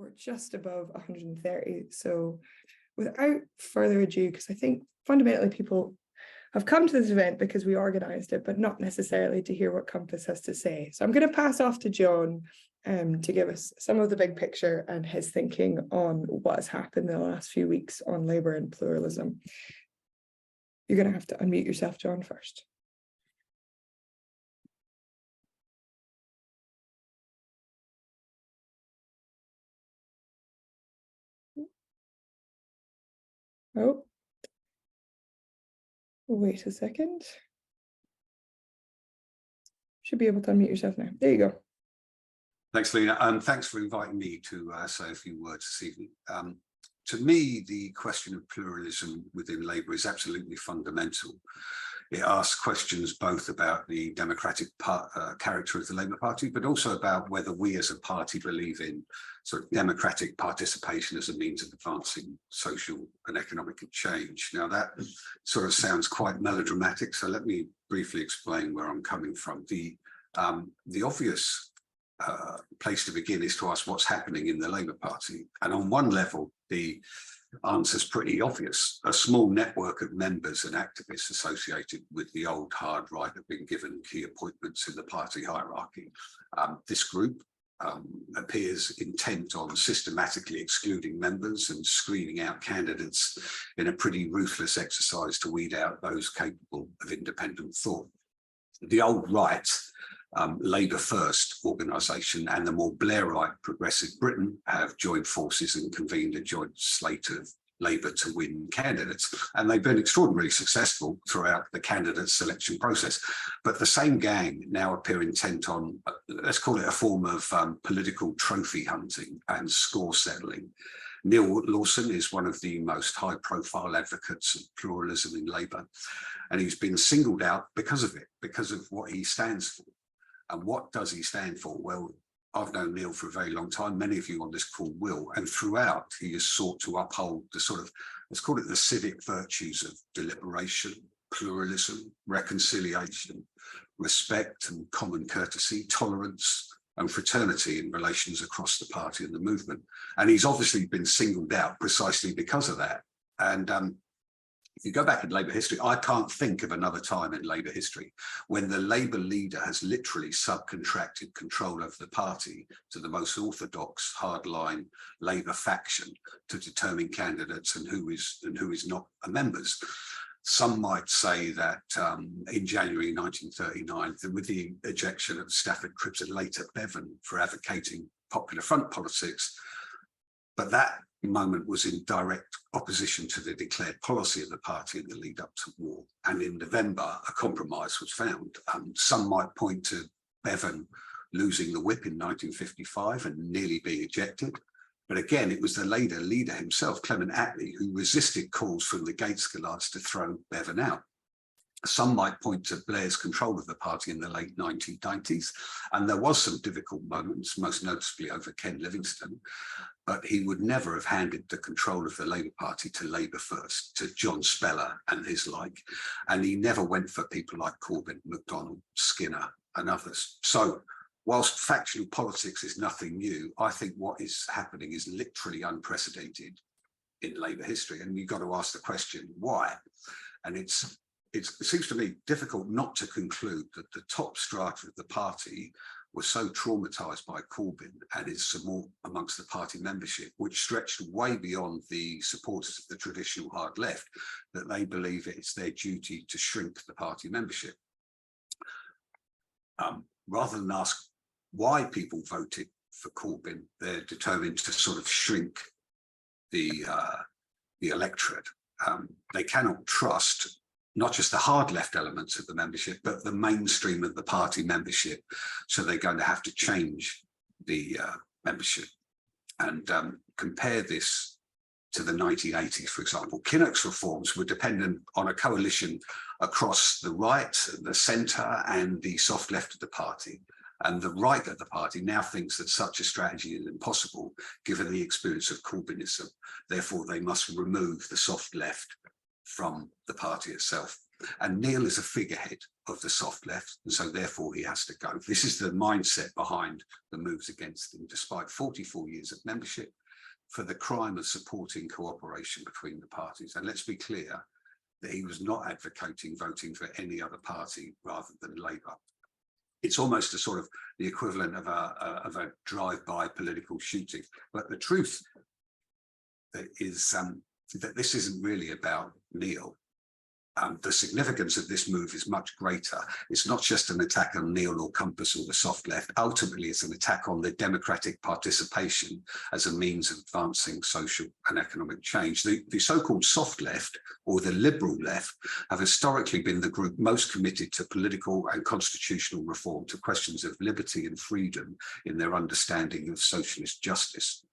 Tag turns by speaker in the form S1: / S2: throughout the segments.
S1: we're just above 130. So without further ado, because I think fundamentally people have come to this event because we organised it, but not necessarily to hear what Compass has to say. So I'm going to pass off to Jon to give us some of the big picture and his thinking on what has happened in the last few weeks on Labour and pluralism. You're going to have to unmute yourself, Jon, first. Oh, wait a second. Should be able to unmute yourself now. There you go.
S2: Thanks, Lena, and thanks for inviting me to say a few words this evening. To me, the question of pluralism within Labour is absolutely fundamental. It asks questions both about the democratic character of the Labour Party, but also about whether we as a party believe in sort of democratic participation as a means of advancing social and economic change. Now, that sort of sounds quite melodramatic, so let me briefly explain where I'm coming from. The obvious place to begin is to ask what's happening in the Labour Party. And on one level, the answer is pretty obvious. A small network of members and activists associated with the old hard right have been given key appointments in the party hierarchy. This group appears intent on systematically excluding members and screening out candidates in a pretty ruthless exercise to weed out those capable of independent thought. The old right, Labour First organisation and the more Blairite Progressive Britain have joined forces and convened a joint slate of Labour to win candidates, and they've been extraordinarily successful throughout the candidate selection process. But the same gang now appear intent on, let's call it a form of political trophy hunting and score settling. Neal Lawson is one of the most high-profile advocates of pluralism in Labour, and he's been singled out because of it, because of what he stands for. And what does he stand for? Well, I've known Neal for a very long time. Many of you on this call will. And throughout, he has sought to uphold the sort of, let's call it the civic virtues of deliberation, pluralism, reconciliation, respect and common courtesy, tolerance and fraternity in relations across the party and the movement. And he's obviously been singled out precisely because of that. And if you go back in Labour history, I can't think of another time in Labour history when the Labour leader has literally subcontracted control of the party to the most orthodox, hardline Labour faction to determine candidates and who is not a members. Some might say that in January 1939, with the ejection of Stafford Cripps and later Bevan for advocating Popular Front politics, but that moment was in direct opposition to the declared policy of the party in the lead up to war. And in November, a compromise was found. Some might point to Bevan losing the whip in 1955 and nearly being ejected. But again, it was the Labour leader himself, Clement Attlee, who resisted calls from the Gateskillads to throw Bevan out. Some might point to Blair's control of the party in the late 1990s, and there was some difficult moments, most noticeably over Ken Livingstone, but he would never have handed the control of the Labour Party to Labour First, to John Speller and his like, and he never went for people like Corbyn, MacDonald, Skinner and others. So whilst factional politics is nothing new, I think what is happening is literally unprecedented in Labour history, and you've got to ask the question, why? And it seems to me difficult not to conclude that the top strata of the party was so traumatised by Corbyn and his support amongst the party membership, which stretched way beyond the supporters of the traditional hard left, that they believe it's their duty to shrink the party membership. Rather than ask why people voted for Corbyn, they're determined to sort of shrink the electorate. They cannot trust not just the hard left elements of the membership, but the mainstream of the party membership. So they're going to have to change the membership. And compare this to the 1980s, for example. Kinnock's reforms were dependent on a coalition across the right, the centre and the soft left of the party. And the right of the party now thinks that such a strategy is impossible, given the experience of Corbynism. Therefore, they must remove the soft left from the party itself. And Neal is a figurehead of the soft left, and so therefore he has to go. This is the mindset behind the moves against him, despite 44 years of membership, for the crime of supporting cooperation between the parties. And let's be clear that he was not advocating voting for any other party rather than Labour. It's almost a sort of the equivalent of a drive-by political shooting. But the truth is that this isn't really about Neal. The significance of this move is much greater. It's not just an attack on Neal or Compass or the soft left. Ultimately, it's an attack on the democratic participation as a means of advancing social and economic change. The so-called soft left or the liberal left have historically been the group most committed to political and constitutional reform, to questions of liberty and freedom in their understanding of socialist justice.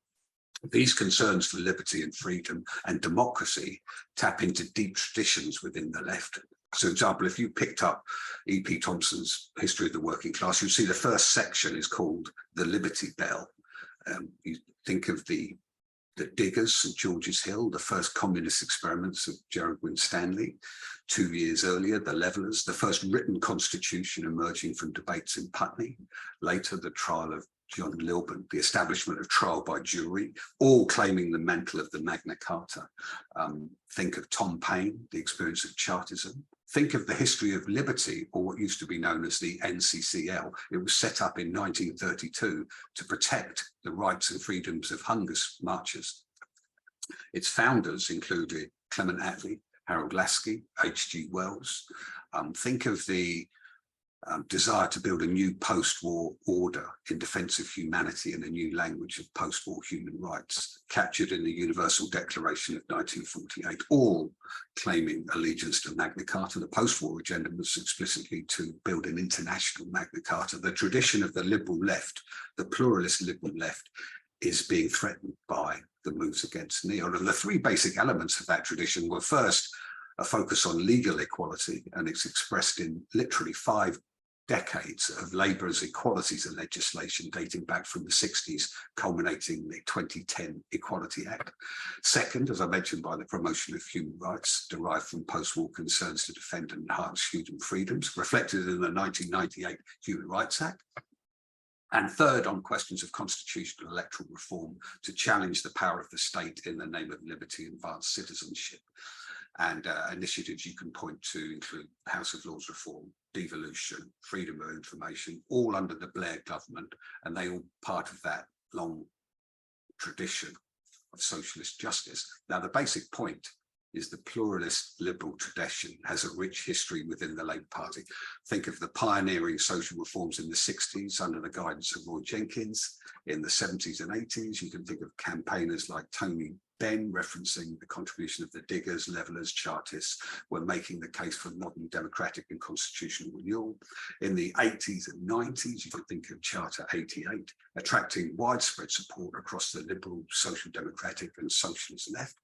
S2: These concerns for liberty and freedom and democracy tap into deep traditions within the left. So, for example, if you picked up E.P. Thompson's History of the Working Class, you'll see the first section is called The Liberty Bell. You think of the Diggers, St George's Hill, the first communist experiments of Gerard Winstanley. 2 years earlier, the Levellers, the first written constitution emerging from debates in Putney. Later, the trial of John Lilburn, the establishment of trial by jury, all claiming the mantle of the Magna Carta. Think of Tom Paine, the experience of Chartism. Think of the history of liberty, or what used to be known as the NCCL. It was set up in 1932 to protect the rights and freedoms of hunger marchers. Its founders included Clement Attlee, Harold Laski, H.G. Wells. Think of the desire to build a new post-war order in defense of humanity and a new language of post-war human rights, captured in the Universal Declaration of 1948, all claiming allegiance to Magna Carta. The post-war agenda was explicitly to build an international Magna Carta. The tradition of the liberal left, the pluralist liberal left, is being threatened by the moves against Neal. And the three basic elements of that tradition were, first, a focus on legal equality, and it's expressed in literally 5 decades of Labour's equalities legislation dating back from the 60s, culminating in the 2010 Equality Act. Second, as I mentioned, by the promotion of human rights derived from post-war concerns to defend and enhance human freedoms, reflected in the 1998 Human Rights Act. And third, on questions of constitutional electoral reform to challenge the power of the state in the name of liberty and advanced citizenship. And initiatives you can point to include House of Lords reform, devolution, freedom of information, all under the Blair government, and they all part of that long tradition of socialist justice. Now, the basic point is the pluralist liberal tradition has a rich history within the Labour Party. Think of the pioneering social reforms in the 60s under the guidance of Roy Jenkins. In the 70s and 80s, you can think of campaigners like Tony Benn referencing the contribution of the Diggers, Levellers, Chartists, were making the case for modern democratic and constitutional renewal. In the 80s and 90s, you can think of Charter 88, attracting widespread support across the liberal, social democratic and socialist left.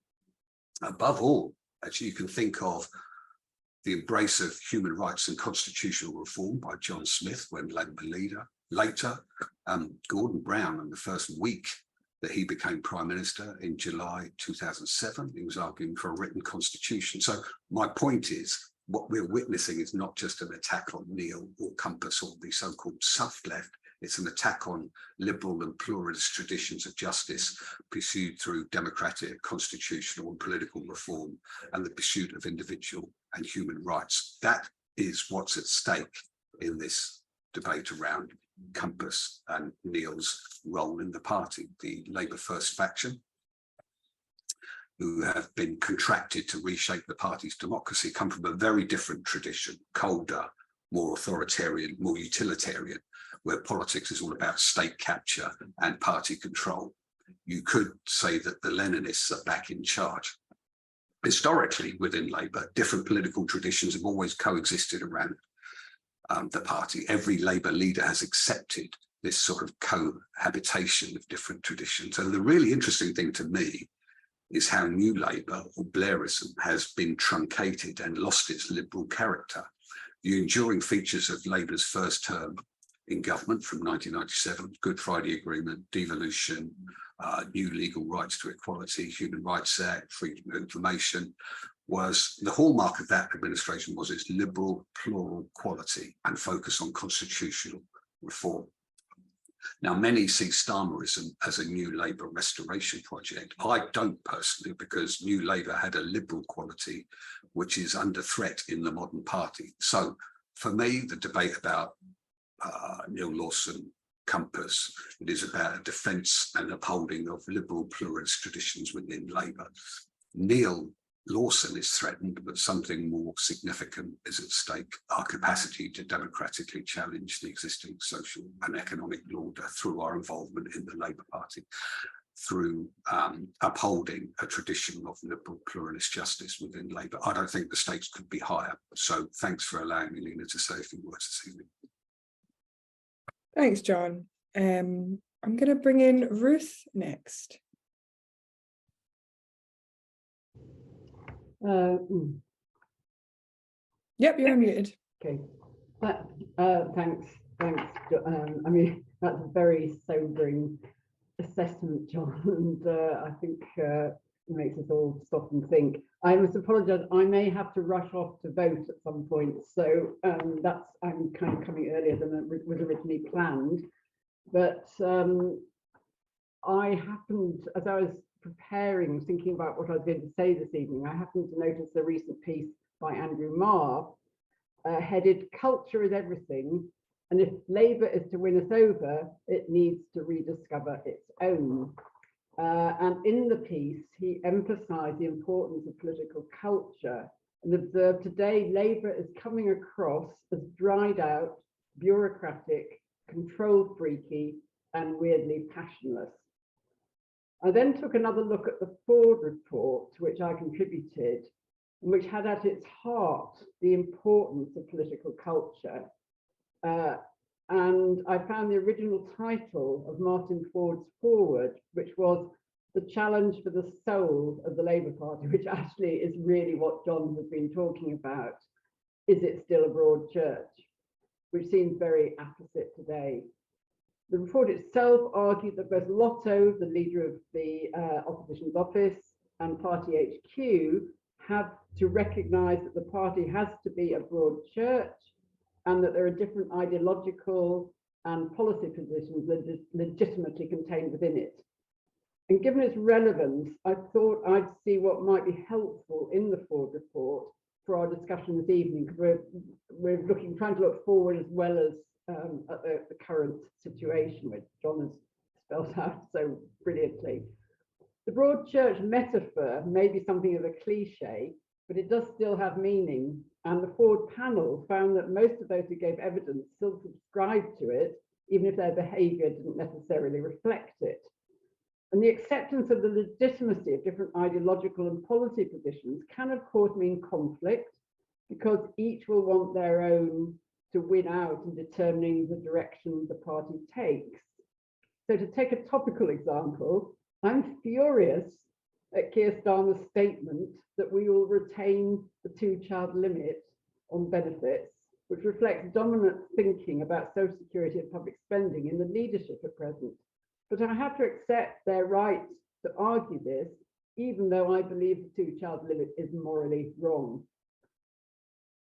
S2: Above all, actually, you can think of the embrace of human rights and constitutional reform by John Smith when Labour leader. Later, Gordon Brown, in the first week that he became Prime Minister in July 2007, he was arguing for a written constitution. So my point is, what we're witnessing is not just an attack on Neal or Compass or the so-called soft left. It's an attack on liberal and pluralist traditions of justice pursued through democratic, constitutional and political reform and the pursuit of individual and human rights. That is what's at stake in this debate around Compass and Neal's role in the party. The Labour First faction, who have been contracted to reshape the party's democracy, come from a very different tradition, colder, more authoritarian, more utilitarian, where politics is all about state capture and party control. You could say that the Leninists are back in charge. Historically, within Labour, different political traditions have always coexisted around the party. Every Labour leader has accepted this sort of cohabitation of different traditions. And the really interesting thing to me is how New Labour, or Blairism, has been truncated and lost its liberal character. The enduring features of Labour's first term in government from 1997, Good Friday Agreement, devolution, new legal rights to equality, Human Rights Act, freedom of information, was the hallmark of that administration was its liberal plural quality and focus on constitutional reform. Now, many see Starmerism as a New Labour restoration project. I don't personally, because New Labour had a liberal quality which is under threat in the modern party. So for me, the debate about Neal Lawson, Compass, it is about a defence and upholding of liberal pluralist traditions within Labour. Neal Lawson is threatened, but something more significant is at stake: our capacity to democratically challenge the existing social and economic order through our involvement in the Labour Party, through upholding a tradition of liberal pluralist justice within Labour. I don't think the stakes could be higher. So thanks for allowing me, Lena, to say a few words this evening.
S1: Thanks, John. I'm going to bring in Ruth next. Yep, you're unmuted.
S3: Okay. Thanks. I mean, that's a very sobering assessment, John, and I think it makes us all stop and think. I must apologise. I may have to rush off to vote at some point, so I'm kind of coming earlier than it was originally planned. But I happened, as I was preparing, thinking about what I was going to say this evening, I happened to notice a recent piece by Andrew Marr headed "Culture is Everything, and if Labour is to win us over, it needs to rediscover its own." And in the piece, he emphasised the importance of political culture and observed today Labour is coming across as dried out, bureaucratic, control freaky, and weirdly passionless. I then took another look at the Ford report, to which I contributed, which had at its heart the importance of political culture. And I found the original title of Martin Ford's foreword, which was "The Challenge for the Soul of the Labour Party," which actually is really what John has been talking about. Is it still a broad church? Which seems very apposite today. The report itself argued that both Lotto, the leader of the opposition's office, and Party HQ have to recognise that the party has to be a broad church and that there are different ideological and policy positions legitimately contained within it. And given its relevance, I thought I'd see what might be helpful in the Ford report for our discussion this evening, because we're trying to look forward as well as at the current situation, which John has spelled out so brilliantly. The broad church metaphor may be something of a cliche, but it does still have meaning. And the Ford panel found that most of those who gave evidence still subscribed to it, even if their behaviour didn't necessarily reflect it. And the acceptance of the legitimacy of different ideological and policy positions can, of course, mean conflict, because each will want their own to win out in determining the direction the party takes. So to take a topical example, I'm furious at Keir Starmer's statement that we will retain the 2-child limit on benefits, which reflects dominant thinking about social security and public spending in the leadership at present. But I have to accept their right to argue this, even though I believe the 2-child limit is morally wrong.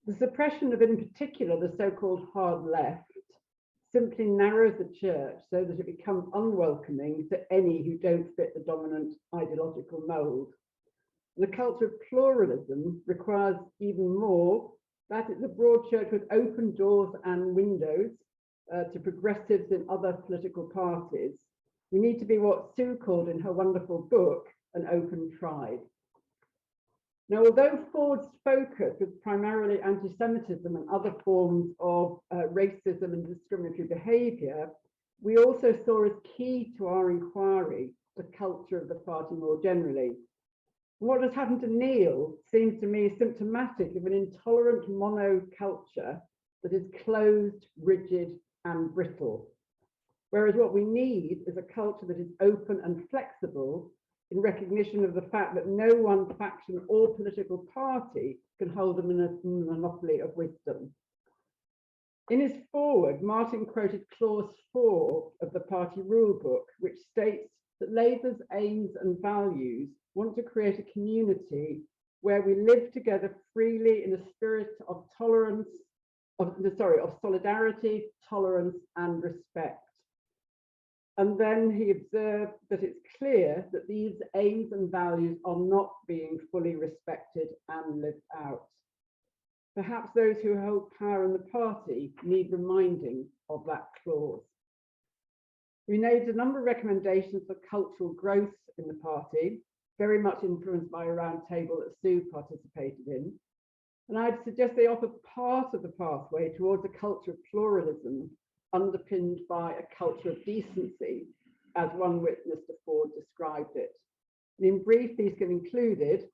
S3: The suppression of, in particular, the so-called hard left simply narrows the church so that it becomes unwelcoming to any who don't fit the dominant ideological mould. The culture of pluralism requires even more. That is, the broad church with open doors and windows to progressives in other political parties. We need to be what Sue called in her wonderful book, an open tribe. Now, although Ford's focus was primarily anti-Semitism and other forms of racism and discriminatory behaviour, we also saw as key to our inquiry the culture of the party more generally. What has happened to Neal seems to me symptomatic of an intolerant monoculture that is closed, rigid, and brittle. Whereas what we need is a culture that is open and flexible, in recognition of the fact that no one faction or political party can hold a monopoly of wisdom. In his foreword, Martin quoted clause 4 of the party rule book, which states that Labour's aims and values want to create a community where we live together freely in a spirit of tolerance, of solidarity, tolerance, and respect. And then he observed that it's clear that these aims and values are not being fully respected and lived out. Perhaps those who hold power in the party need reminding of that clause. We made a number of recommendations for cultural growth in the party, very much influenced by a round table that Sue participated in. And I'd suggest they offer part of the pathway towards a culture of pluralism underpinned by a culture of decency, as one witness to Ford described it. And in brief, these can included,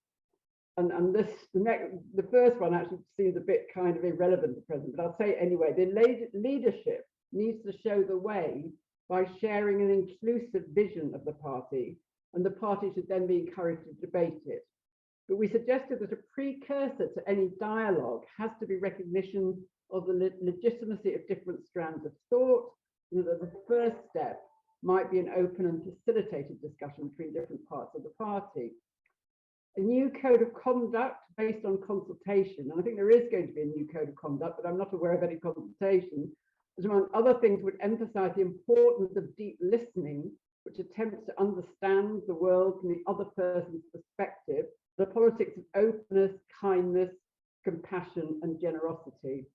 S3: and the first one actually seems a bit kind of irrelevant at present, but I'll say it anyway. The leadership needs to show the way by sharing an inclusive vision of the party, and the party should then be encouraged to debate it. But we suggested that a precursor to any dialogue has to be recognition of the legitimacy of different strands of thought, and that the first step might be an open and facilitated discussion between different parts of the party. A new code of conduct based on consultation, and I think there is going to be a new code of conduct, but I'm not aware of any consultation, as among other things would emphasize the importance of deep listening, which attempts to understand the world from the other person's perspective, the politics of openness, kindness, compassion, and generosity.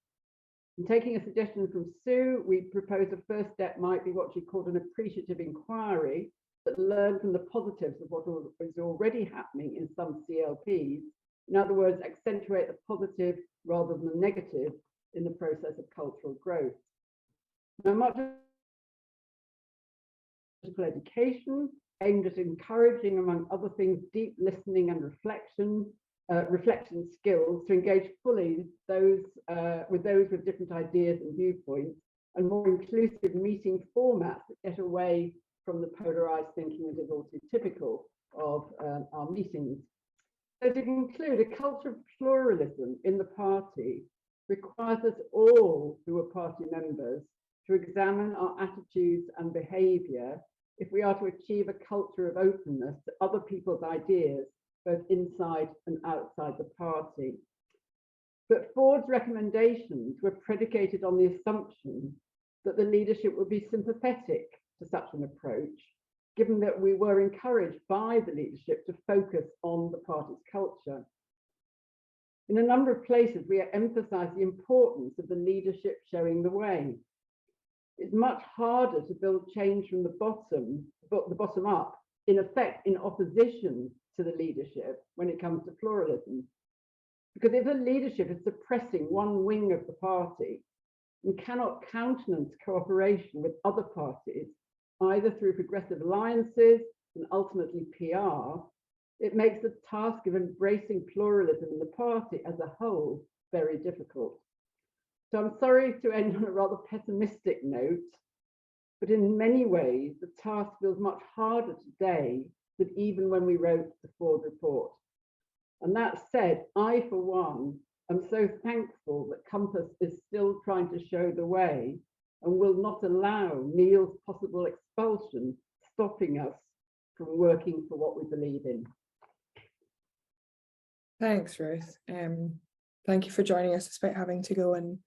S3: And taking a suggestion from Sue, we propose a first step might be what she called an appreciative inquiry that learned from the positives of what is already happening in some CLPs. In other words, accentuate the positive rather than the negative in the process of cultural growth. Now, much of education aimed at encouraging, among other things, deep listening and reflection skills to engage fully with those with different ideas and viewpoints, and more inclusive meeting formats that get away from the polarized thinking that is all too typical of our meetings. So to conclude, a culture of pluralism in the party requires us all who are party members to examine our attitudes and behaviour if we are to achieve a culture of openness to other people's ideas, both inside and outside the party. But Ford's recommendations were predicated on the assumption that the leadership would be sympathetic to such an approach, given that we were encouraged by the leadership to focus on the party's culture. In a number of places, we emphasise the importance of the leadership showing the way. It's much harder to build change from the bottom up, in effect, in opposition to the leadership when it comes to pluralism. Because if the leadership is suppressing one wing of the party and cannot countenance cooperation with other parties, either through progressive alliances and ultimately PR, it makes the task of embracing pluralism in the party as a whole very difficult. So I'm sorry to end on a rather pessimistic note, but in many ways, the task feels much harder today than even when we wrote the Ford report. And that said, I, for one, am so thankful that Compass is still trying to show the way and will not allow Neal's possible expulsion stopping us from working for what we believe in.
S1: Thanks, Ruth. Thank you for joining us despite having to go and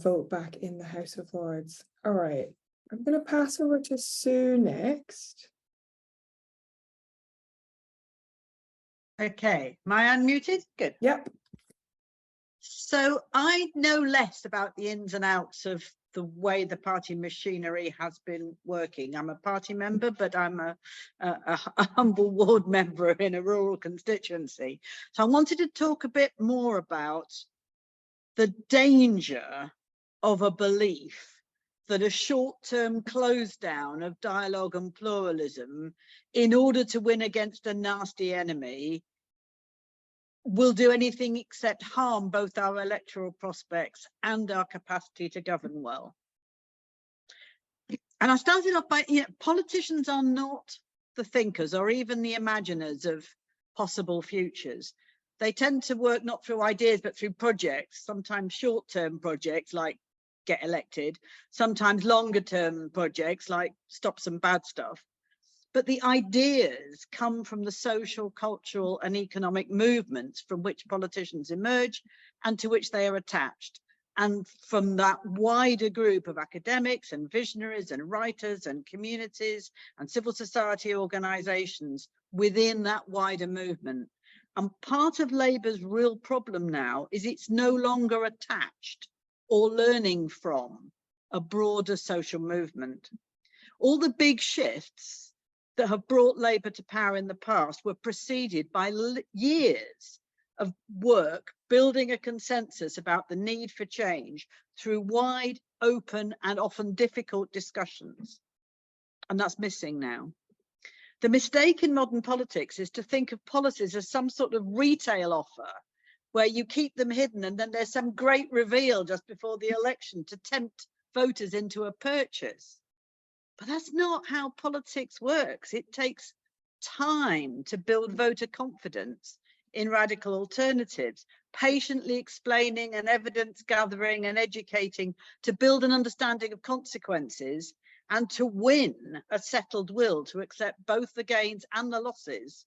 S1: vote back in the House of Lords. All right, I'm going to pass over to Sue next.
S4: Okay, am I unmuted? Good.
S1: Yep.
S4: So I know less about the ins and outs of the way the party machinery has been working. I'm a party member, but I'm a humble ward member in a rural constituency. So I wanted to talk a bit more about the danger of a belief that a short-term close down of dialogue and pluralism in order to win against a nasty enemy will do anything except harm both our electoral prospects and our capacity to govern well. And I started off by, politicians are not the thinkers or even the imaginers of possible futures. They tend to work not through ideas, but through projects, sometimes short-term projects like get elected, sometimes longer-term projects like stop some bad stuff. but the ideas come from the social, cultural and economic movements from which politicians emerge and to which they are attached. And from that wider group of academics and visionaries and writers and communities and civil society organisations within that wider movement. And part of Labour's real problem now is it's no longer attached or learning from a broader social movement. All the big shifts that have brought Labour to power in the past were preceded by years of work building a consensus about the need for change through wide, open and often difficult discussions. And that's missing now. The mistake in modern politics is to think of policies as some sort of retail offer where you keep them hidden and then there's some great reveal just before the election to tempt voters into a purchase. But that's not how politics works. It takes time to build voter confidence in radical alternatives, patiently explaining and evidence gathering and educating to build an understanding of consequences and to win a settled will to accept both the gains and the losses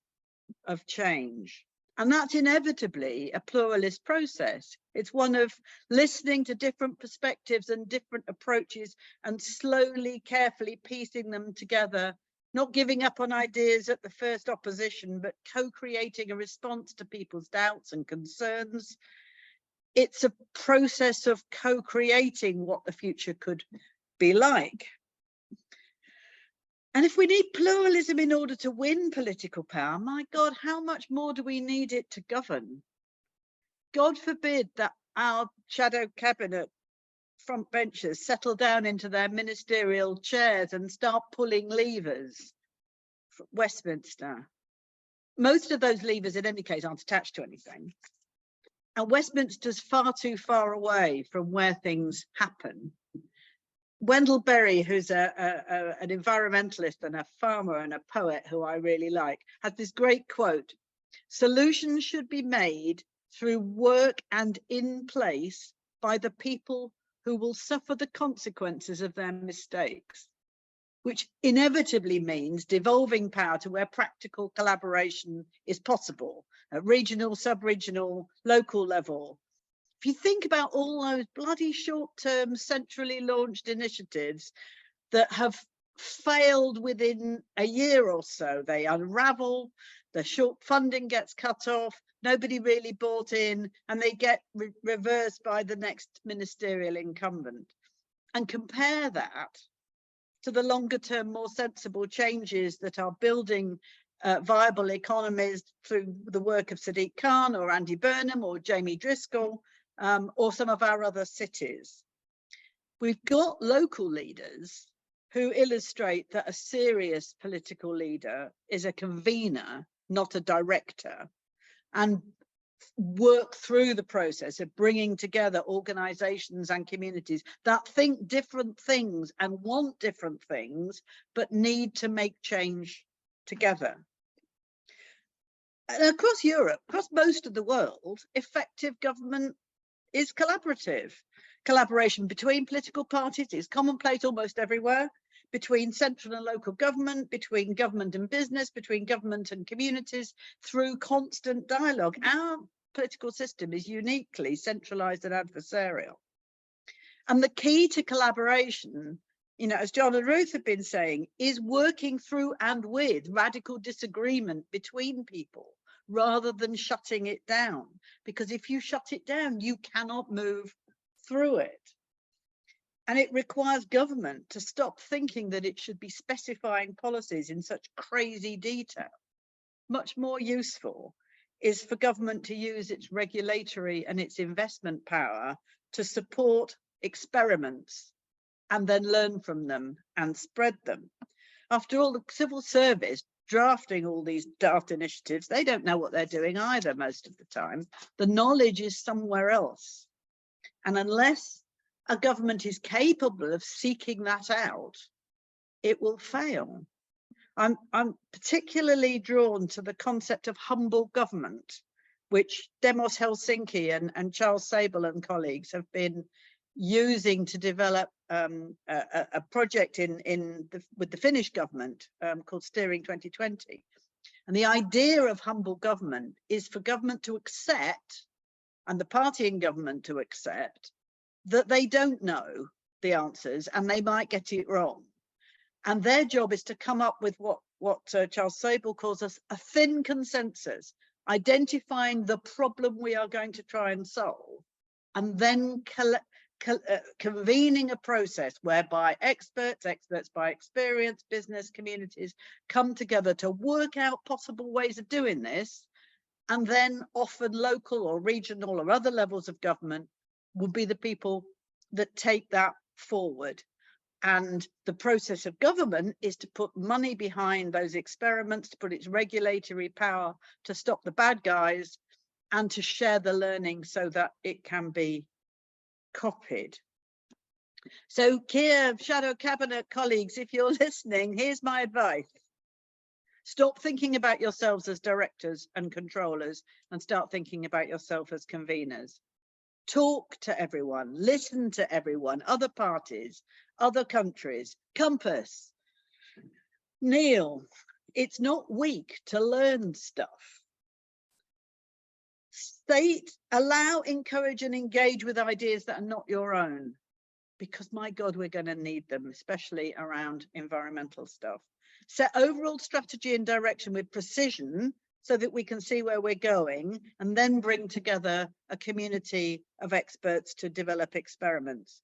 S4: of change. And that's inevitably a pluralist process. It's one of listening to different perspectives and different approaches and slowly, carefully piecing them together, not giving up on ideas at the first opposition, but co-creating a response to people's doubts and concerns. It's a process of co-creating what the future could be like. And if we need pluralism in order to win political power, my God, how much more do we need it to govern? God forbid that our shadow cabinet front benchers settle down into their ministerial chairs and start pulling levers from Westminster. Most of those levers in any case aren't attached to anything. And Westminster's far too far away from where things happen. Wendell Berry, who's an environmentalist and a farmer and a poet who I really like, has this great quote: "Solutions should be made through work and in place by the people who will suffer the consequences of their mistakes," which inevitably means devolving power to where practical collaboration is possible at regional, sub-regional, local level. If you think about all those bloody short-term centrally launched initiatives that have failed within a year or so, they unravel, the short funding gets cut off, nobody really bought in, and they get reversed by the next ministerial incumbent. And compare that to the longer term, more sensible changes that are building viable economies through the work of Sadiq Khan or Andy Burnham or Jamie Driscoll, or some of our other cities. We've got local leaders who illustrate that a serious political leader is a convener, not a director, and work through the process of bringing together organizations and communities that think different things and want different things, but need to make change together. And across Europe, across most of the world, effective government is collaborative. Collaboration between political parties is commonplace almost everywhere, between central and local government, between government and business, between government and communities, through constant dialogue. Our political system is uniquely centralized and adversarial. And the key to collaboration, you know, as Jon and Ruth have been saying, is working through and with radical disagreement between people, rather than shutting it down. Because if you shut it down, you cannot move through it. And it requires government to stop thinking that it should be specifying policies in such crazy detail. Much more useful is for government to use its regulatory and its investment power to support experiments and then learn from them and spread them. After all, the civil service drafting all these daft initiatives, they don't know what they're doing either most of the time. The knowledge is somewhere else. And unless a government is capable of seeking that out, it will fail. I'm particularly drawn to the concept of humble government, which Demos Helsinki and Charles Sable and colleagues have been using to develop a project with the Finnish government called Steering 2020. And the idea of humble government is for government to accept, and the party in government to accept, that they don't know the answers and they might get it wrong. And their job is to come up with what Charles Sobel calls a thin consensus, identifying the problem we are going to try and solve, and then convening a process whereby experts by experience, business communities come together to work out possible ways of doing this, and then often local or regional or other levels of government will be the people that take that forward. And the process of government is to put money behind those experiments, to put its regulatory power to stop the bad guys, and to share the learning so that it can be copied. So Keir, shadow cabinet colleagues, if you're listening, here's my advice. Stop thinking about yourselves as directors and controllers and start thinking about yourself as conveners. Talk to everyone, listen to everyone, other parties, other countries. Compass. Neal, it's not weak to learn stuff. State, allow, encourage and engage with ideas that are not your own, because my God, we're going to need them, especially around environmental stuff. Set overall strategy and direction with precision so that we can see where we're going, and then bring together a community of experts to develop experiments.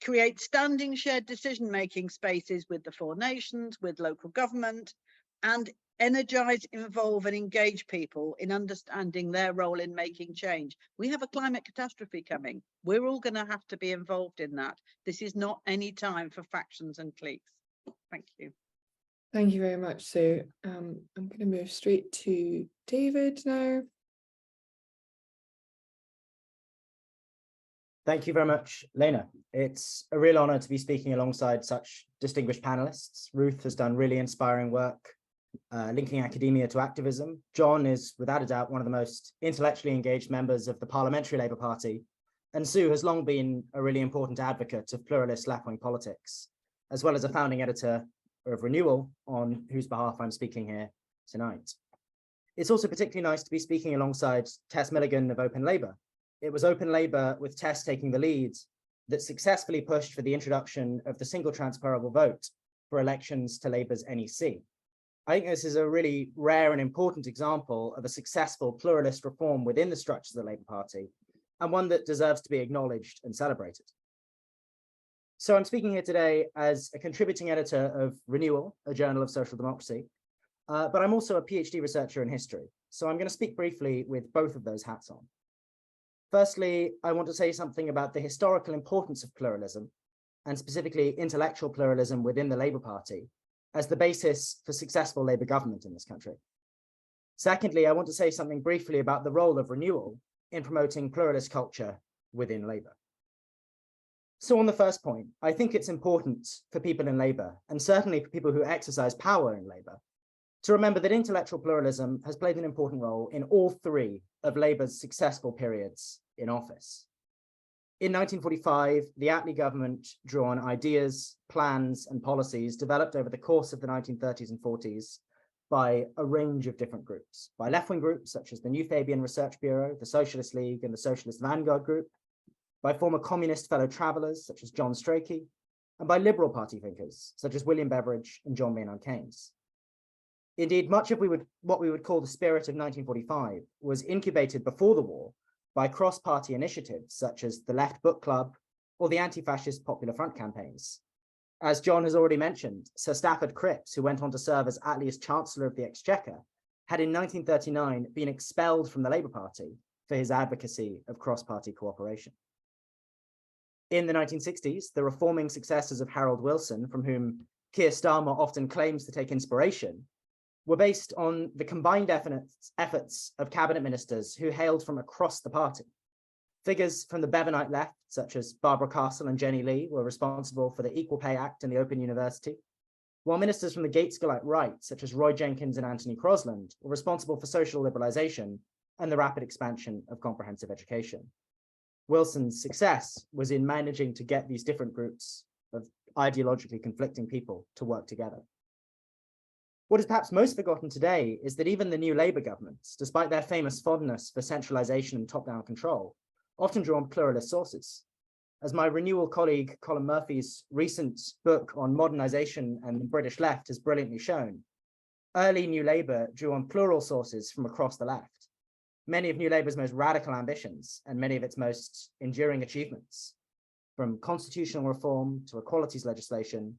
S4: Create standing shared decision-making spaces with the 4 nations, with local government, and energize, involve and engage people in understanding their role in making change. We have a climate catastrophe coming. We're all going to have to be involved in that. This is not any time for factions and cliques. Thank you.
S1: Thank you very much, Sue. I'm going to move straight to David now.
S5: Thank you very much, Lena. It's a real honor to be speaking alongside such distinguished panelists. Ruth has done really inspiring work linking academia to activism. Jon is, without a doubt, one of the most intellectually engaged members of the Parliamentary Labour Party. And Sue has long been a really important advocate of pluralist left-wing politics, as well as a founding editor of Renewal, on whose behalf I'm speaking here tonight. It's also particularly nice to be speaking alongside Tess Milligan of Open Labour. It was Open Labour, with Tess taking the lead, that successfully pushed for the introduction of the single transferable vote for elections to Labour's NEC. I think this is a really rare and important example of a successful pluralist reform within the structures of the Labour Party, and one that deserves to be acknowledged and celebrated. So I'm speaking here today as a contributing editor of Renewal, a journal of social democracy, but I'm also a PhD researcher in history. So I'm going to speak briefly with both of those hats on. Firstly, I want to say something about the historical importance of pluralism, and specifically intellectual pluralism within the Labour Party, as the basis for successful Labour government in this country. Secondly, I want to say something briefly about the role of Renewal in promoting pluralist culture within Labour. So on the first point, I think it's important for people in Labour, and certainly for people who exercise power in Labour, to remember that intellectual pluralism has played an important role in all 3 of Labour's successful periods in office. In 1945, the Attlee government drew on ideas, plans, and policies developed over the course of the 1930s and 40s by a range of different groups, by left-wing groups such as the New Fabian Research Bureau, the Socialist League, and the Socialist Vanguard Group, by former communist fellow travellers such as John Strachey, and by Liberal Party thinkers such as William Beveridge and John Maynard Keynes. Indeed, much of what we would call the spirit of 1945 was incubated before the war by cross-party initiatives such as the Left Book Club or the Anti-Fascist Popular Front campaigns. As Jon has already mentioned, Sir Stafford Cripps, who went on to serve as Attlee's Chancellor of the Exchequer, had in 1939 been expelled from the Labour Party for his advocacy of cross-party cooperation. In the 1960s, the reforming successors of Harold Wilson, from whom Keir Starmer often claims to take inspiration, were based on the combined efforts of cabinet ministers who hailed from across the party. Figures from the Bevanite left, such as Barbara Castle and Jenny Lee, were responsible for the Equal Pay Act and the Open University, while ministers from the Gaitskellite right, such as Roy Jenkins and Anthony Crosland, were responsible for social liberalisation and the rapid expansion of comprehensive education. Wilson's success was in managing to get these different groups of ideologically conflicting people to work together. What is perhaps most forgotten today is that even the new Labour governments, despite their famous fondness for centralisation and top-down control, often draw on pluralist sources. As my Renewal colleague Colin Murphy's recent book on modernisation and the British left has brilliantly shown, early New Labour drew on plural sources from across the left. Many of New Labour's most radical ambitions and many of its most enduring achievements, from constitutional reform to equalities legislation,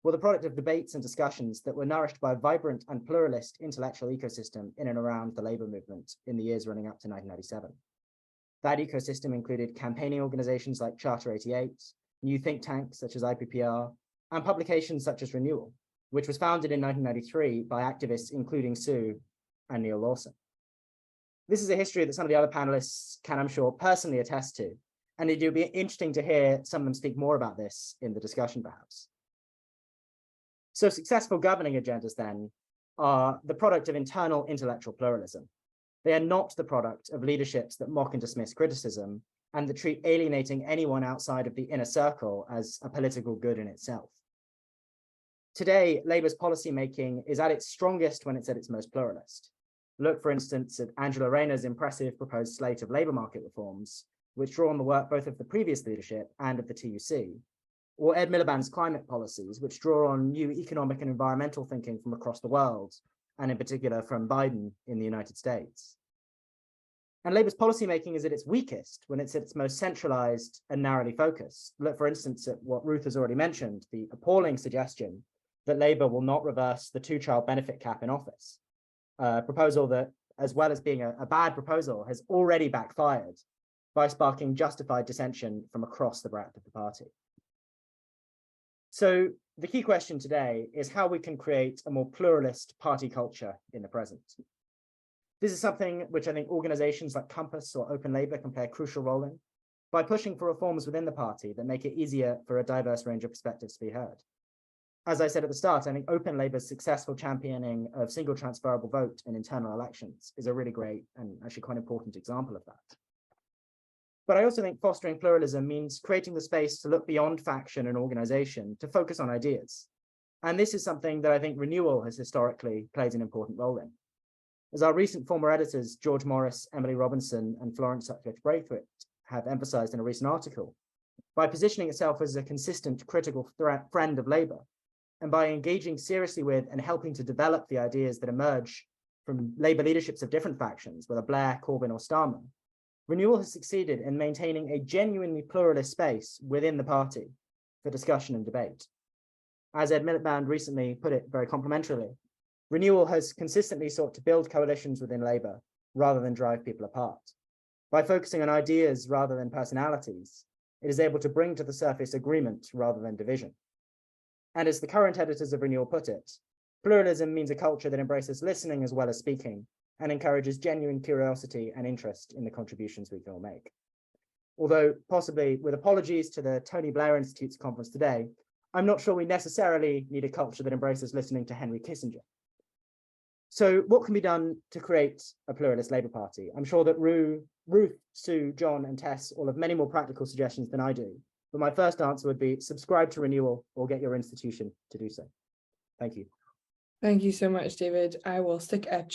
S5: were the product of debates and discussions that were nourished by a vibrant and pluralist intellectual ecosystem in and around the Labour movement in the years running up to 1997. That ecosystem included campaigning organisations like Charter 88, new think tanks such as IPPR, and publications such as Renewal, which was founded in 1993 by activists including Sue and Neal Lawson. This is a history that some of the other panelists can, I'm sure, personally attest to, and it would be interesting to hear some of them speak more about this in the discussion, perhaps. So successful governing agendas, then, are the product of internal intellectual pluralism. They are not the product of leaderships that mock and dismiss criticism and that treat alienating anyone outside of the inner circle as a political good in itself. Today, Labour's policymaking is at its strongest when it's at its most pluralist. Look, for instance, at Angela Rayner's impressive proposed slate of labour market reforms, which draw on the work both of the previous leadership and of the TUC, or Ed Miliband's climate policies, which draw on new economic and environmental thinking from across the world, and in particular from Biden in the United States. And Labour's policymaking is at its weakest when it's at its most centralised and narrowly focused. Look, for instance, at what Ruth has already mentioned, the appalling suggestion that Labour will not reverse the two-child benefit cap in office. A proposal that, as well as being a bad proposal, has already backfired by sparking justified dissension from across the breadth of the party. So the key question today is how we can create a more pluralist party culture in the present. This is something which I think organisations like Compass or Open Labour can play a crucial role in by pushing for reforms within the party that make it easier for a diverse range of perspectives to be heard. As I said at the start, I think Open Labour's successful championing of single transferable vote in internal elections is a really great and actually quite important example of that. But I also think fostering pluralism means creating the space to look beyond faction and organisation to focus on ideas. And this is something that I think Renewal has historically played an important role in. As our recent former editors, George Morris, Emily Robinson, and Florence Sutcliffe-Braithwaite have emphasised in a recent article, by positioning itself as a consistent critical friend of Labour, and by engaging seriously with and helping to develop the ideas that emerge from Labour leaderships of different factions, whether Blair, Corbyn, or Starmer, Renewal has succeeded in maintaining a genuinely pluralist space within the party for discussion and debate. As Ed Miliband recently put it very complimentarily, Renewal has consistently sought to build coalitions within Labour rather than drive people apart. By focusing on ideas rather than personalities, it is able to bring to the surface agreement rather than division. And as the current editors of Renewal put it, pluralism means a culture that embraces listening as well as speaking and encourages genuine curiosity and interest in the contributions we can all make. Although possibly with apologies to the Tony Blair Institute's conference today, I'm not sure we necessarily need a culture that embraces listening to Henry Kissinger. So what can be done to create a pluralist Labour Party? I'm sure that Ruth, Sue, John, and Tess all have many more practical suggestions than I do. But my first answer would be subscribe to Renewal or get your institution to do so. Thank you.
S1: Thank you so much, David. I will stick a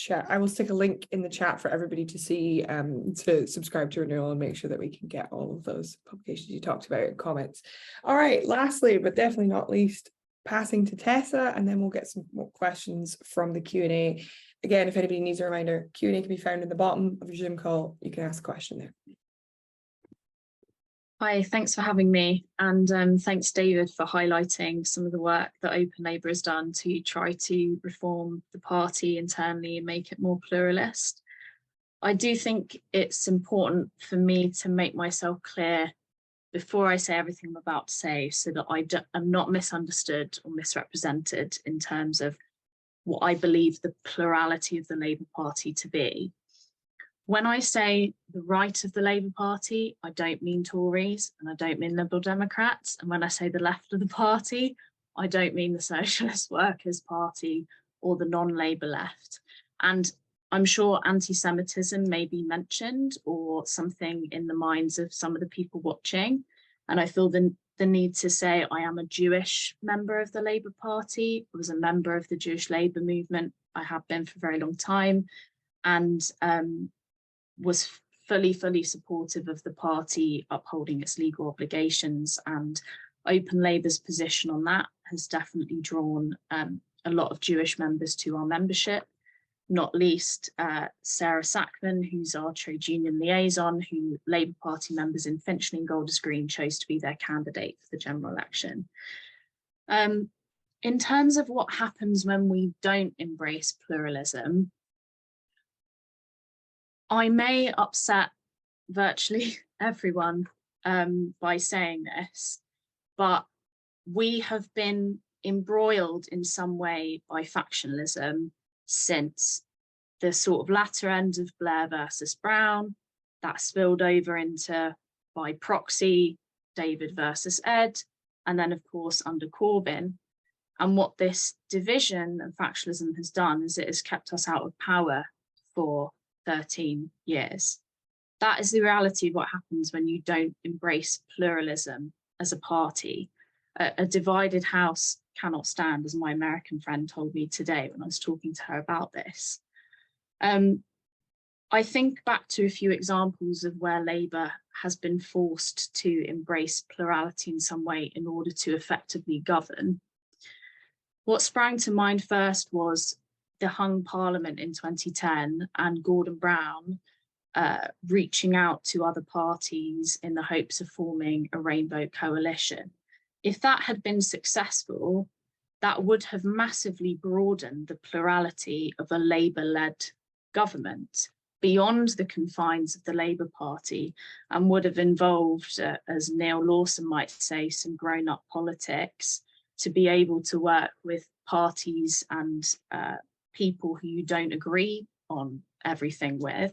S1: link in the chat for everybody to see, to subscribe to Renewal and make sure that we can get all of those publications you talked about in comments. All right, lastly, but definitely not least, passing to Tessa, and then we'll get some more questions from the Q&A. Again, if anybody needs a reminder, Q&A can be found in the bottom of your Zoom call. You can ask a question there.
S6: Hi, thanks for having me, and thanks David for highlighting some of the work that Open Labour has done to try to reform the party internally and make it more pluralist. I do think it's important for me to make myself clear before I say everything I'm about to say, so that I'm not misunderstood or misrepresented in terms of what I believe the plurality of the Labour Party to be. When I say the right of the Labour Party, I don't mean Tories and I don't mean Liberal Democrats. And when I say the left of the party, I don't mean the Socialist Workers' Party or the non-Labour left. And I'm sure anti-Semitism may be mentioned or something in the minds of some of the people watching. And I feel the need to say I am a Jewish member of the Labour Party. I was a member of the Jewish Labour movement. I have been for a very long time, and was fully supportive of the party upholding its legal obligations. And Open Labour's position on that has definitely drawn a lot of Jewish members to our membership, not least Sarah Sackman, who's our trade union liaison, who Labour Party members in Finchley and Golders Green chose to be their candidate for the general election. In terms of what happens when we don't embrace pluralism, I may upset virtually everyone by saying this, but we have been embroiled in some way by factionalism since the sort of latter end of Blair versus Brown. That spilled over into, by proxy, David versus Ed, and then of course under Corbyn. And what this division and factionalism has done is it has kept us out of power for 13 years. That is the reality of what happens when you don't embrace pluralism as a party. A divided house cannot stand, as my American friend told me today when I was talking to her about this. I think back to a few examples of where Labour has been forced to embrace plurality in some way in order to effectively govern. What sprang to mind first was the hung parliament in 2010 and Gordon Brown reaching out to other parties in the hopes of forming a rainbow coalition. If that had been successful, that would have massively broadened the plurality of a Labour-led government beyond the confines of the Labour Party, and would have involved, as Neal Lawson might say, some grown-up politics to be able to work with parties and people who you don't agree on everything with.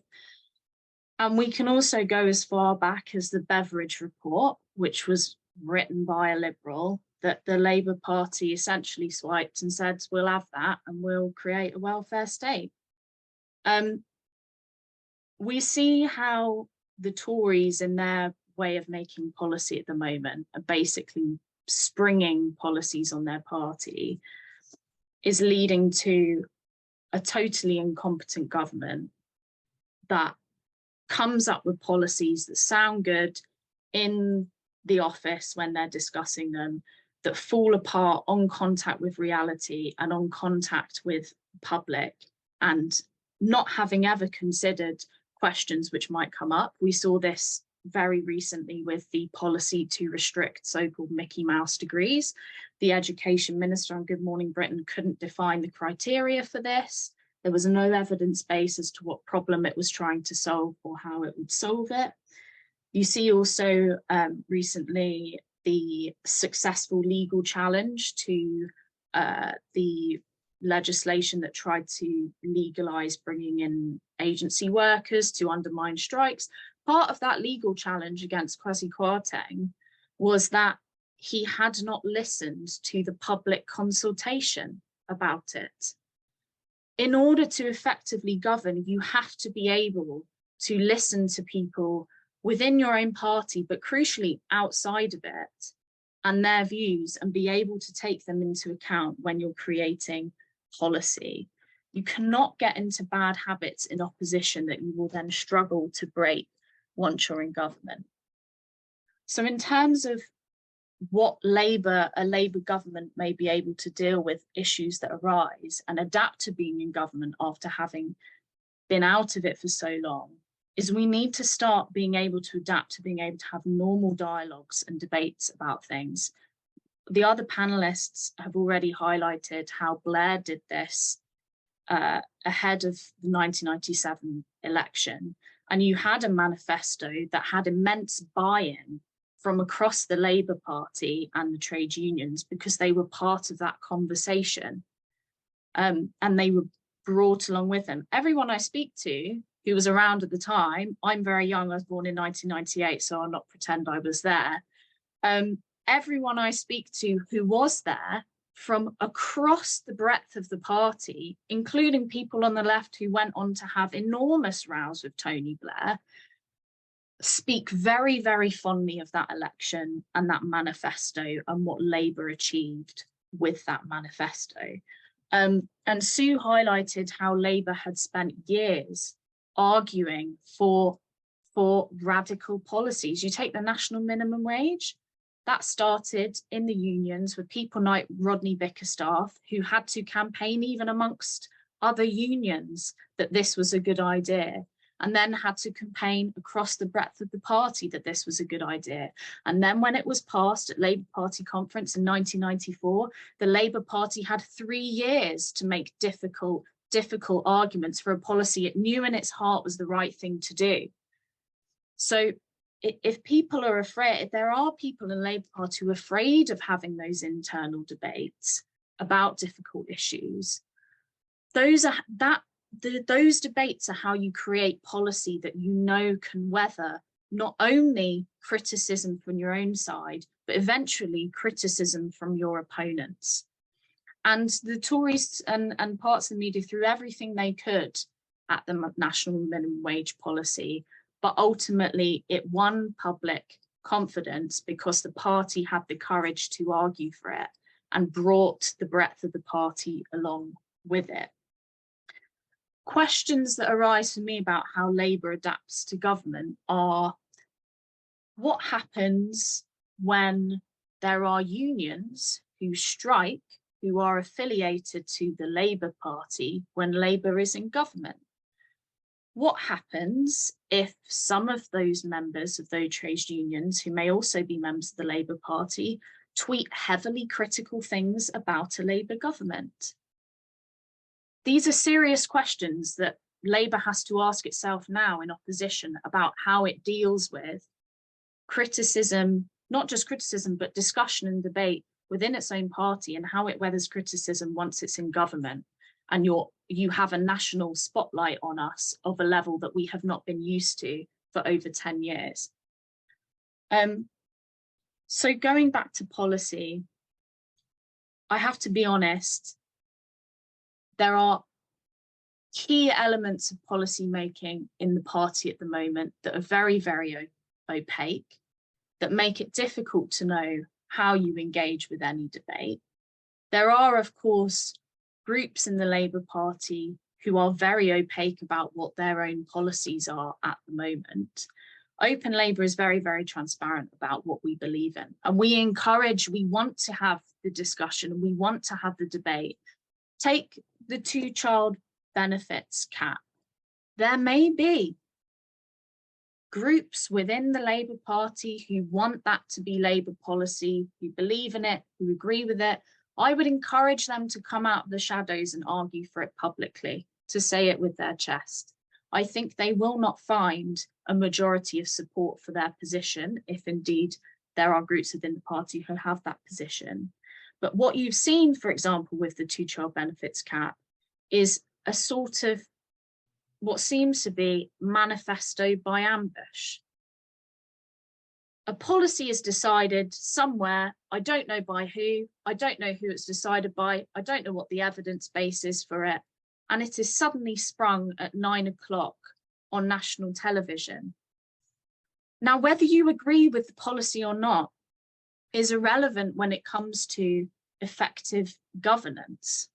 S6: And we can also go as far back as the Beveridge Report, which was written by a Liberal, that the Labour Party essentially swiped and said, we'll have that and we'll create a welfare state. We see how the Tories, in their way of making policy at the moment, are basically springing policies on their party, is leading to a totally incompetent government that comes up with policies that sound good in the office when they're discussing them, that fall apart on contact with reality and on contact with public, and not having ever considered questions which might come up. We saw this very recently with the policy to restrict so-called Mickey Mouse degrees. The Education Minister on Good Morning Britain couldn't define the criteria for this. There was no evidence base as to what problem it was trying to solve or how it would solve it. You see also recently the successful legal challenge to the legislation that tried to legalise bringing in agency workers to undermine strikes. Part of that legal challenge against Kwasi Kwarteng was that he had not listened to the public consultation about it. In order to effectively govern, you have to be able to listen to people within your own party, but crucially outside of it, and their views, and be able to take them into account when you're creating policy. You cannot get into bad habits in opposition that you will then struggle to break once you're in government. So in terms of what a Labour government may be able to deal with issues that arise and adapt to being in government after having been out of it for so long, is we need to start being able to adapt to being able to have normal dialogues and debates about things. The other panelists have already highlighted how Blair did this ahead of the 1997 election. And you had a manifesto that had immense buy-in from across the Labour Party and the trade unions, because they were part of that conversation. And they were brought along with them. Everyone I speak to who was around at the time, I'm very young, I was born in 1998, so I'll not pretend I was there. Everyone I speak to who was there from across the breadth of the party, including people on the left who went on to have enormous rows with Tony Blair, speak very, very fondly of that election and that manifesto and what Labour achieved with that manifesto. And Sue highlighted how Labour had spent years arguing for radical policies. You take the national minimum wage, that started in the unions with people like Rodney Bickerstaff, who had to campaign even amongst other unions that this was a good idea, and then had to campaign across the breadth of the party that this was a good idea. And then when it was passed at Labour Party conference in 1994, the Labour Party had 3 years to make difficult arguments for a policy it knew in its heart was the right thing to do. So if people are afraid, if there are people in Labour Party who are afraid of having those internal debates about difficult issues, those debates are how you create policy that you know can weather not only criticism from your own side, but eventually criticism from your opponents. And the Tories and parts of the media threw everything they could at the national minimum wage policy, but ultimately it won public confidence because the party had the courage to argue for it and brought the breadth of the party along with it. Questions that arise for me about how Labour adapts to government are, what happens when there are unions who strike, who are affiliated to the Labour Party when Labour is in government? What happens if some of those members of those trade unions, who may also be members of the Labour Party, tweet heavily critical things about a Labour government? These are serious questions that Labour has to ask itself now in opposition about how it deals with criticism, not just criticism, but discussion and debate within its own party, and how it weathers criticism once it's in government. And you have a national spotlight on us of a level that we have not been used to for over 10 years. So going back to policy, I have to be honest, there are key elements of policy making in the party at the moment that are very, very opaque, that make it difficult to know how you engage with any debate. There are, of course, groups in the Labour Party who are very opaque about what their own policies are at the moment. Open Labour is very, very transparent about what we believe in. And we want to have the discussion, and we want to have the debate. Take the 2-child benefits cap. There may be groups within the Labour Party who want that to be Labour policy, who believe in it, who agree with it. I would encourage them to come out of the shadows and argue for it publicly, to say it with their chest. I think they will not find a majority of support for their position, if indeed there are groups within the party who have that position. But what you've seen, for example, with the 2-child benefits cap is a sort of what seems to be manifesto by ambush. A policy is decided somewhere, I don't know by who, I don't know who it's decided by, I don't know what the evidence base is for it, and it is suddenly sprung at 9 o'clock on national television. Now, whether you agree with the policy or not is irrelevant when it comes to effective governance.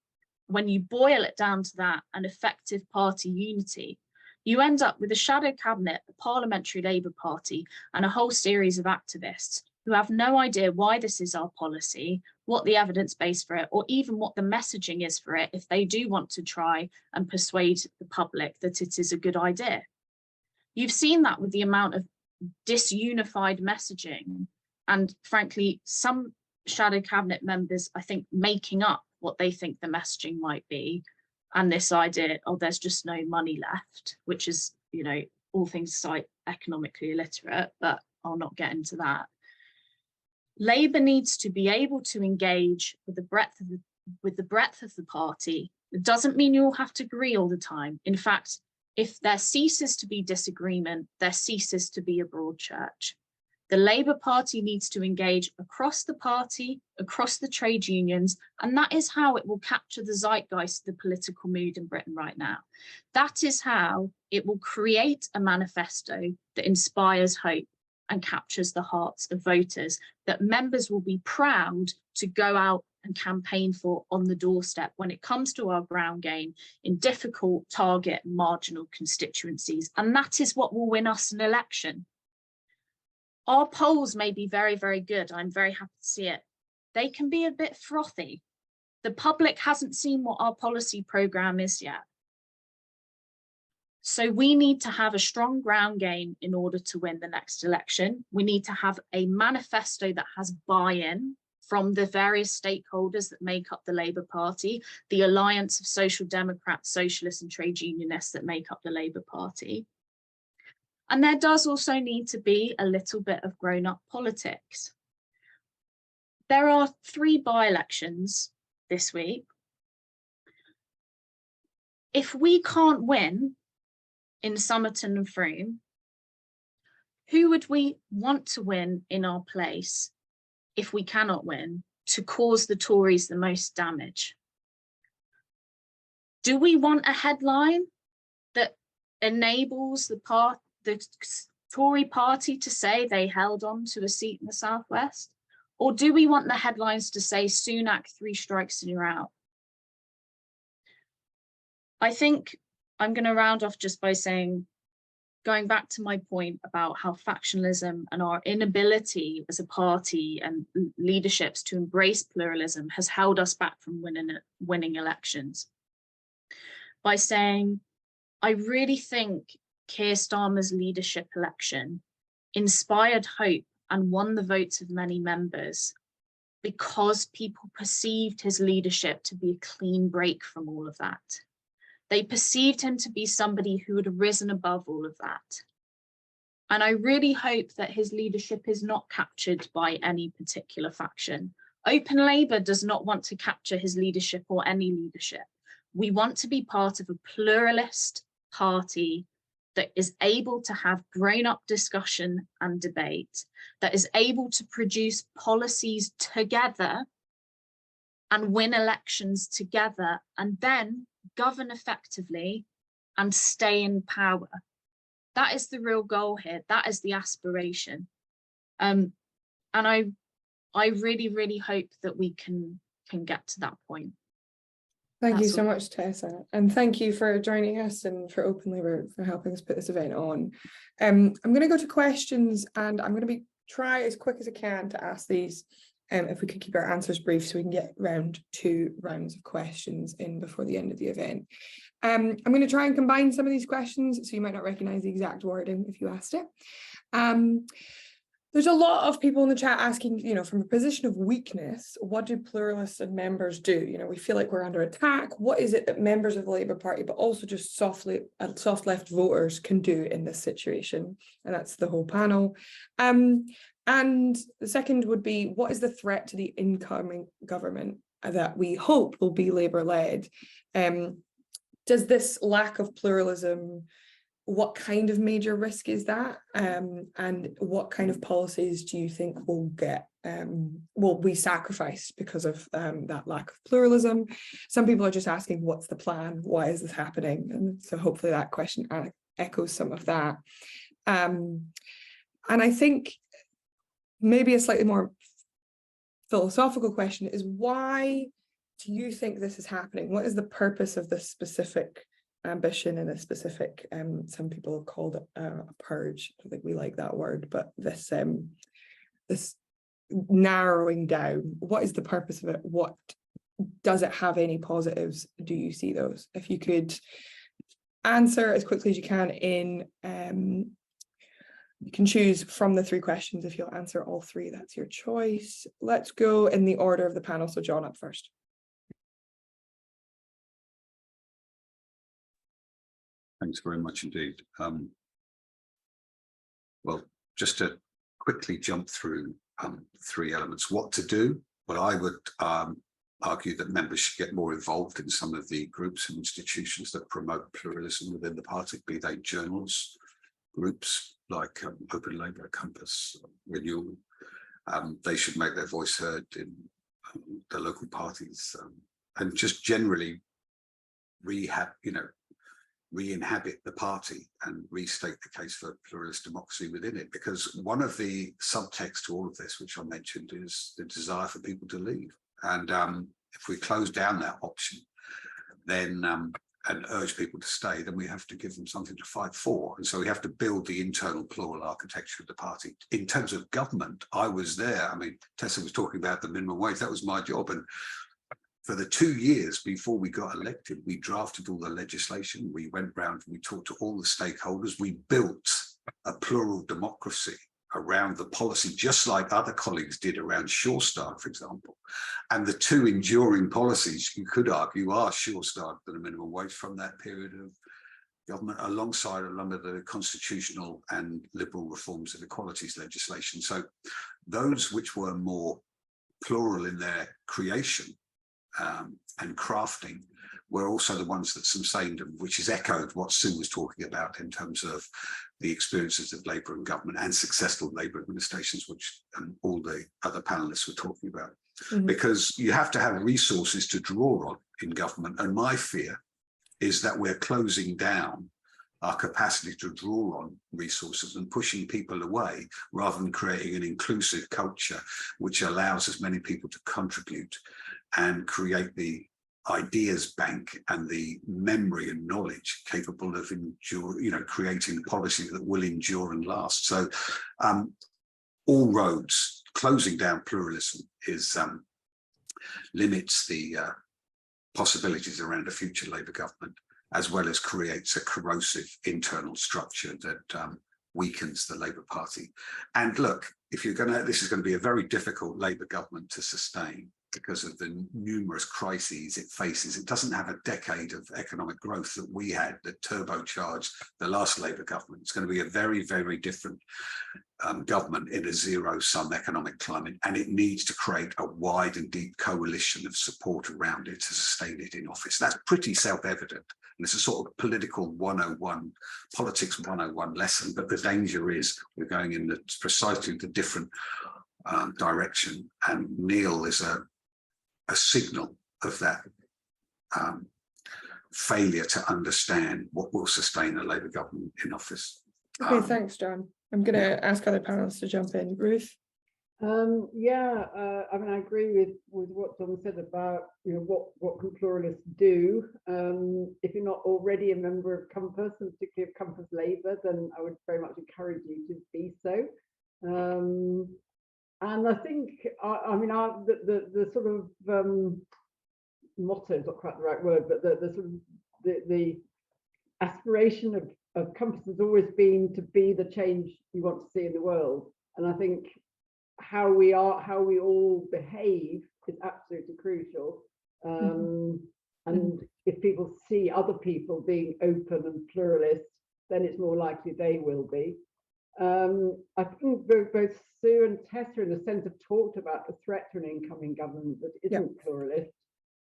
S6: When you boil it down to that and effective party unity, you end up with a shadow cabinet, a parliamentary Labour Party, and a whole series of activists who have no idea why this is our policy, what the evidence base for it, or even what the messaging is for it if they do want to try and persuade the public that it is a good idea. You've seen that with the amount of disunified messaging, and frankly, some shadow cabinet members, I think, making up what they think the messaging might be, and this idea, oh, there's just no money left, which is, you know, all things aside, economically illiterate, but I'll not get into that. Labour needs to be able to engage with the breadth of the party. It doesn't mean you all have to agree all the time. In fact, if there ceases to be disagreement, there ceases to be a broad church. The Labour Party needs to engage across the party, across the trade unions, and that is how it will capture the zeitgeist of the political mood in Britain right now. That is how it will create a manifesto that inspires hope and captures the hearts of voters, that members will be proud to go out and campaign for on the doorstep when it comes to our ground game in difficult target marginal constituencies. And that is what will win us an election. Our polls may be very, very good. I'm very happy to see it. They can be a bit frothy. The public hasn't seen what our policy programme is yet. So we need to have a strong ground game in order to win the next election. We need to have a manifesto that has buy-in from the various stakeholders that make up the Labour Party, the alliance of Social Democrats, Socialists and trade unionists that make up the Labour Party. And there does also need to be a little bit of grown-up politics. There are 3 by-elections this week. If we can't win in Somerton and Frome, who would we want to win in our place if we cannot win to cause the Tories the most damage? Do we want a headline that enables the Tory party to say they held on to a seat in the Southwest? Or do we want the headlines to say Sunak 3 strikes and you're out? I think I'm going to round off just by saying, going back to my point about how factionalism and our inability as a party and leaderships to embrace pluralism has held us back from winning elections. By saying, I really think Keir Starmer's leadership election inspired hope and won the votes of many members because people perceived his leadership to be a clean break from all of that. They perceived him to be somebody who had risen above all of that. And I really hope that his leadership is not captured by any particular faction. Open Labour does not want to capture his leadership or any leadership. We want to be part of a pluralist party that is able to have grown-up discussion and debate, that is able to produce policies together and win elections together, and then govern effectively and stay in power. That is the real goal here. That is the aspiration. And I really, really hope that we can get to that point.
S1: Thank you so much, Tessa, and thank you for joining us and for Open Labour for helping us put this event on. I'm going to go to questions, and I'm going to try as quick as I can to ask these. If we could keep our answers brief so we can get round 2 rounds of questions in before the end of the event. I'm going to try and combine some of these questions, so you might not recognise the exact wording if you asked it. There's a lot of people in the chat asking, from a position of weakness, what do pluralists and members do? We feel like we're under attack. What is it that members of the Labour Party, but also just soft left voters can do in this situation? And that's the whole panel. And the second would be, what is the threat to the incoming government that we hope will be Labour-led? Does this lack of pluralism, what kind of major risk is that? And what kind of policies do you think will be sacrificed because of that lack of pluralism? Some people are just asking, what's the plan? Why is this happening? And so hopefully that question echoes some of that. And I think maybe a slightly more philosophical question is, why do you think this is happening? What is the purpose of this specific ambition and a specific, some people have called it a purge? I don't think we like that word, but this narrowing down, what is the purpose of it? What does it have? Any positives? Do you see those? If you could answer as quickly as you can you can choose from the 3 questions. If you'll answer all 3, that's your choice. Let's go in the order of the panel. So Jon up first.
S2: Thanks very much indeed. Well, just to quickly jump through 3 elements. What to do? Well, I would argue that members should get more involved in some of the groups and institutions that promote pluralism within the party, be they journals, groups like Open Labour, Compass, Renewal. They should make their voice heard in the local parties, and just generally re-inhabit the party and restate the case for pluralist democracy within it. Because one of the subtexts to all of this, which I mentioned, is the desire for people to leave. And if we close down that option, then and urge people to stay, then we have to give them something to fight for. And so we have to build the internal plural architecture of the party. In terms of government, I was there. I mean, Tessa was talking about the minimum wage. That was my job. And for the 2 years before we got elected, we drafted all the legislation. We went round and we talked to all the stakeholders. We built a plural democracy around the policy, just like other colleagues did around Sure Start, for example. And the two enduring policies, you could argue, are Sure Start and the minimum wage from that period of government, alongside a lot of the constitutional and liberal reforms of equalities legislation. So those which were more plural in their creation and crafting were also the ones that sustained them, which is echoed what Sue was talking about in terms of the experiences of Labour and government and successful Labour administrations, which all the other panelists were talking about. Because you have to have resources to draw on in government. And my fear is that we're closing down our capacity to draw on resources and pushing people away, rather than creating an inclusive culture which allows as many people to contribute and create the ideas bank and the memory and knowledge capable of creating policy that will endure and last. So all roads, closing down pluralism is limits the possibilities around a future Labour government, as well as creates a corrosive internal structure that weakens the Labour Party. And look, if you're this is going to be a very difficult Labour government to sustain, because of the numerous crises it faces. It doesn't have a decade of economic growth that we had that turbocharged the last Labour government. It's going to be a very, very different government in a zero-sum economic climate, and it needs to create a wide and deep coalition of support around it to sustain it in office. That's pretty self-evident, and it's a sort of political 101, politics 101 lesson, but the danger is we're going in precisely the different direction, and Neal is a signal of that failure to understand what will sustain a Labour government in office.
S1: Okay, thanks, John. I'm going to ask other panelists to jump in. Ruth?
S3: I mean, I agree with what John said about, what can pluralists do. If you're not already a member of Compass, and particularly of Compass Labour, then I would very much encourage you to be so. And I think, the sort of motto is not quite the right word, but the sort of the aspiration of Compass has always been to be the change you want to see in the world. And I think how we all behave is absolutely crucial. And if people see other people being open and pluralist, then it's more likely they will be. I think both Sue and Tessa, in a sense, have talked about the threat to an incoming government that isn't pluralist,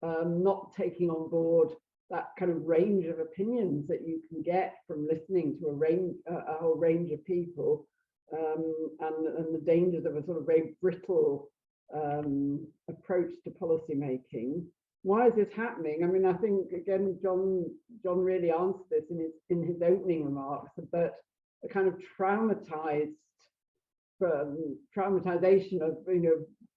S3: not taking on board that kind of range of opinions that you can get from listening to a whole range of people, and the dangers of a sort of very brittle approach to policy making. Why is this happening? I mean, I think again, John really answered this in his opening remarks, but a kind of traumatization of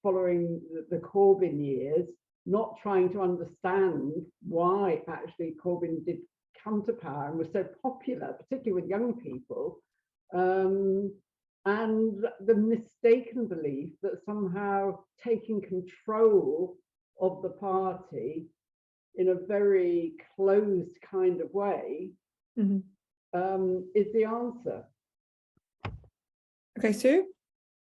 S3: following the Corbyn years, not trying to understand why actually Corbyn did come to power and was so popular, particularly with young people, and the mistaken belief that somehow taking control of the party in a very closed kind of way is the answer.
S1: Okay, Sue?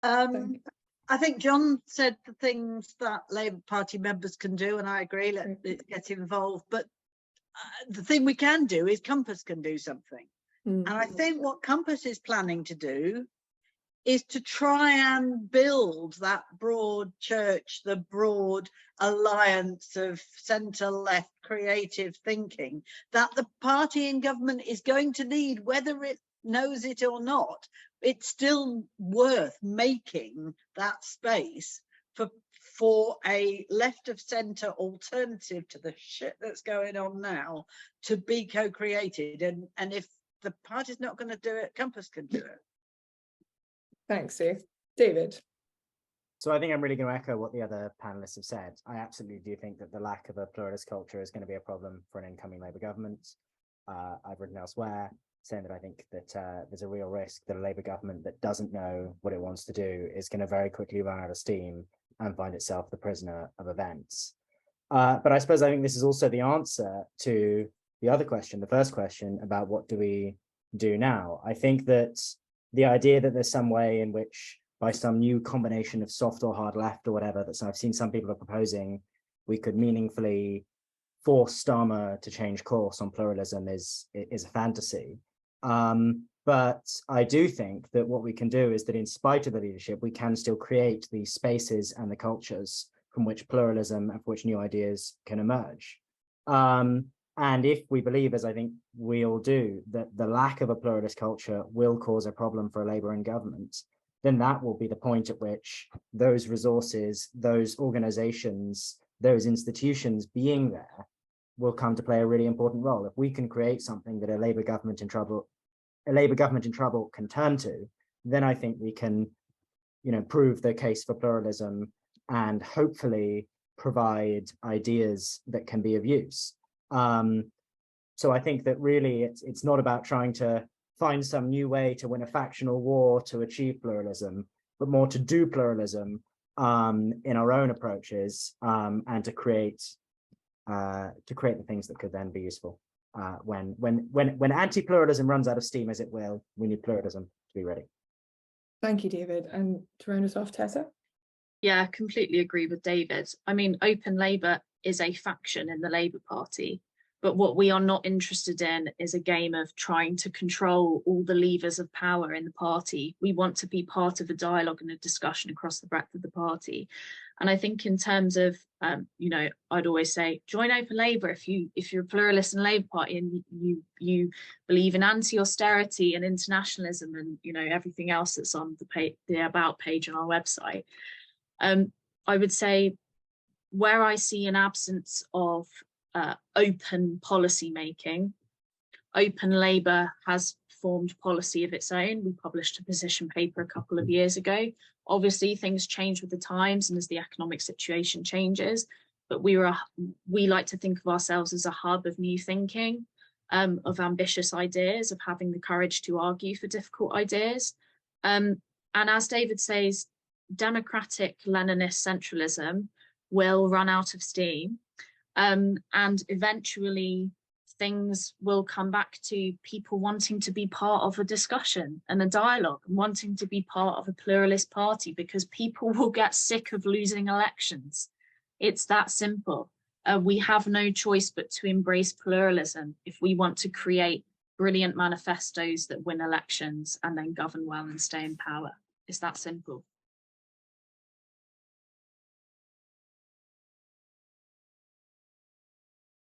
S4: I think John said the things that Labour Party members can do, and I agree, let's get involved. But the thing we can do is Compass can do something. And I think what Compass is planning to do is to try and build that broad church, the broad alliance of centre-left creative thinking that the party in government is going to need, whether it knows it or not, it's still worth making that space for a left of centre alternative to the shit that's going on now to be co-created. And if the party's not going to do it, Compass can do it.
S1: Thanks, Sue. David.
S5: So I think I'm really going to echo what the other panelists have said. I absolutely do think that the lack of a pluralist culture is going to be a problem for an incoming Labour government. I've written elsewhere saying that I think that there's a real risk that a Labour government that doesn't know what it wants to do is going to very quickly run out of steam and find itself the prisoner of events. But I suppose I think this is also the answer to the other question, the first question about what do we do now? I think that the idea that there's some way in which by some new combination of soft or hard left or whatever that I've seen some people are proposing, we could meaningfully force Starmer to change course on pluralism is a fantasy. But I do think that what we can do is that in spite of the leadership, we can still create these spaces and the cultures from which pluralism and from which new ideas can emerge. And if we believe, as I think we all do, that the lack of a pluralist culture will cause a problem for a Labour in government, then that will be the point at which those resources, those organizations, those institutions being there will come to play a really important role. If we can create something that a Labour government in trouble can turn to, then I think we can, prove the case for pluralism and hopefully provide ideas that can be of use. So I think that really it's not about trying to find some new way to win a factional war to achieve pluralism, but more to do pluralism in our own approaches and to create the things that could then be useful. When anti-pluralism runs out of steam, as it will, we need pluralism to be ready.
S1: Thank you, David. And to round us off, Tessa?
S6: Yeah, completely agree with David. I mean, Open Labour is a faction in the Labour Party, but what we are not interested in is a game of trying to control all the levers of power in the party. We want to be part of a dialogue and a discussion across the breadth of the party. And I think in terms of, I'd always say, join Open Labour if you're a pluralist in the Labour Party and you believe in anti-austerity and internationalism and, everything else that's on the About page on our website. I would say where I see an absence of open policy making, Open Labour has formed policy of its own. We published a position paper a couple of years ago. Obviously, things change with the times and as the economic situation changes, but we like to think of ourselves as a hub of new thinking, of ambitious ideas, of having the courage to argue for difficult ideas. And as David says, democratic Leninist centralism will run out of steam, and eventually things will come back to people wanting to be part of a discussion and a dialogue and wanting to be part of a pluralist party, because people will get sick of losing elections. It's that simple. We have no choice but to embrace pluralism if we want to create brilliant manifestos that win elections and then govern well and stay in power. It's that simple.